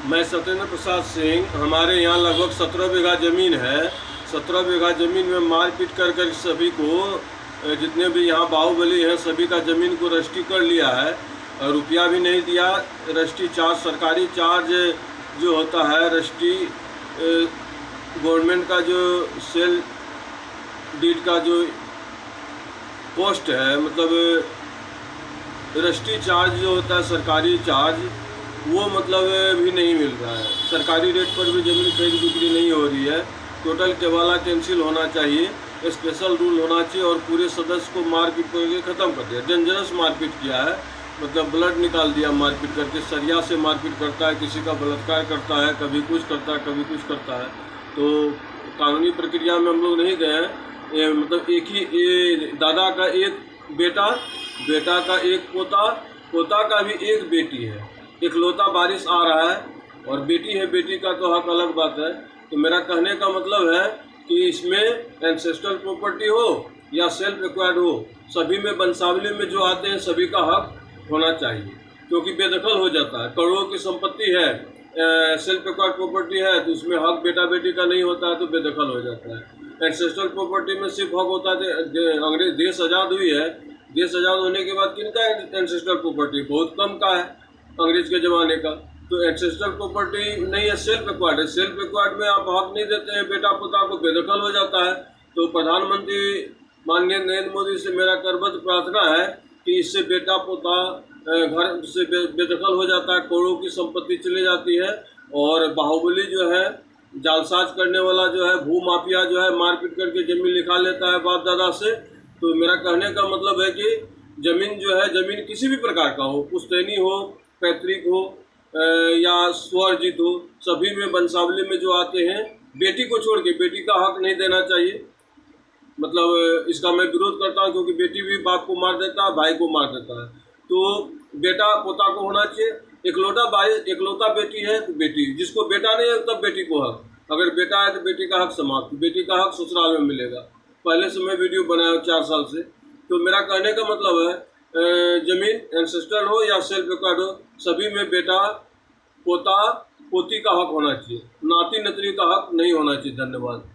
मैं सत्येंद्र प्रसाद सिंह। हमारे यहाँ लगभग 17 बीघा ज़मीन है। 17 बीघा ज़मीन में मारपीट कर सभी को, जितने भी यहाँ बाहुबली हैं, सभी का ज़मीन को रजिस्ट्री कर लिया है और रुपया भी नहीं दिया। रजिस्ट्री चार्ज, सरकारी चार्ज जो होता है, रजिस्ट्री गवर्नमेंट का जो सेल डीड का जो कॉस्ट है, मतलब रजिस्ट्री चार्ज जो होता है, सरकारी चार्ज, वो मतलब भी नहीं मिल रहा है। सरकारी रेट पर भी ज़मीन खरीद बिक्री नहीं हो रही है। टोटल केवाला कैंसिल होना चाहिए, स्पेशल रूल होना चाहिए और पूरे सदस्य को मारपीट करके ख़त्म कर दिया। डेंजरस मारपीट किया है, मतलब ब्लड निकाल दिया मारपीट करके। सरिया से मारपीट करता है, किसी का बलात्कार करता है, कभी कुछ करता है, कभी कुछ करता है। तो कानूनी प्रक्रिया में हम लोग नहीं गए हैं। मतलब एक ही दादा का एक बेटा, बेटा का एक पोता, पोता का भी एक बेटी है। इकलौता वारिस आ रहा है और बेटी है, बेटी का तो हक अलग बात है। तो मेरा कहने का मतलब है कि इसमें एंसेस्ट्रल प्रॉपर्टी हो या सेल्फ एक्वायर्ड हो, सभी में वंशावली में जो आते हैं सभी का हक होना चाहिए, क्योंकि बेदखल हो जाता है। करोड़ों की संपत्ति है, सेल्फ एक्वायर्ड प्रॉपर्टी है, तो उसमें हक बेटा बेटी का नहीं होता है तो बेदखल हो जाता है। एंसेस्ट्रल प्रॉपर्टी में सिर्फ हक होता है। अंग्रेज देश आज़ाद हुई है, देश आज़ाद होने के बाद किनका एंसेस्ट्रल प्रॉपर्टी? बहुत कम का है अंग्रेज के ज़माने का। तो एंसेस्ट्रल प्रॉपर्टी नहीं है, सेल्फ एक्वायर्ड है। सेल्फ एक्वायर्ड में आप हक नहीं देते हैं बेटा पोता को, बेदखल हो जाता है। तो प्रधानमंत्री माननीय नरेंद्र मोदी से मेरा करबद्ध प्रार्थना है कि इससे बेटा पोता घर से बेदखल हो जाता है, करोड़ों की संपत्ति चली जाती है। और बाहुबली जो है, जालसाज करने वाला जो है, भू माफिया जो है, मारपीट करके ज़मीन लिखा लेता है बाप दादा से। तो मेरा कहने का मतलब है कि ज़मीन जो है, ज़मीन किसी भी प्रकार का हो, पुश्तैनी हो, पैतृक हो या स्वअर्जित हो, सभी में वंशावली में जो आते हैं, बेटी को छोड़ के बेटी का हक नहीं देना चाहिए। मतलब इसका मैं विरोध करता हूँ, क्योंकि बेटी भी बाप को मार देता है, भाई को मार देता है। तो बेटा पोता को होना चाहिए। इकलौता बेटी है तो बेटी, जिसको बेटा नहीं है तब बेटी को हक। अगर बेटा है तो बेटी का हक समाप्त, बेटी का हक ससुराल में मिलेगा। पहले से मैं वीडियो बनाया 4 साल से। तो मेरा कहने का मतलब है, जमीन एंसेस्ट्रल हो या सेल्फ एक्वायर्ड हो, सभी में बेटा पोता पोती का हक होना चाहिए, नाती नतनी का हक नहीं होना चाहिए। धन्यवाद।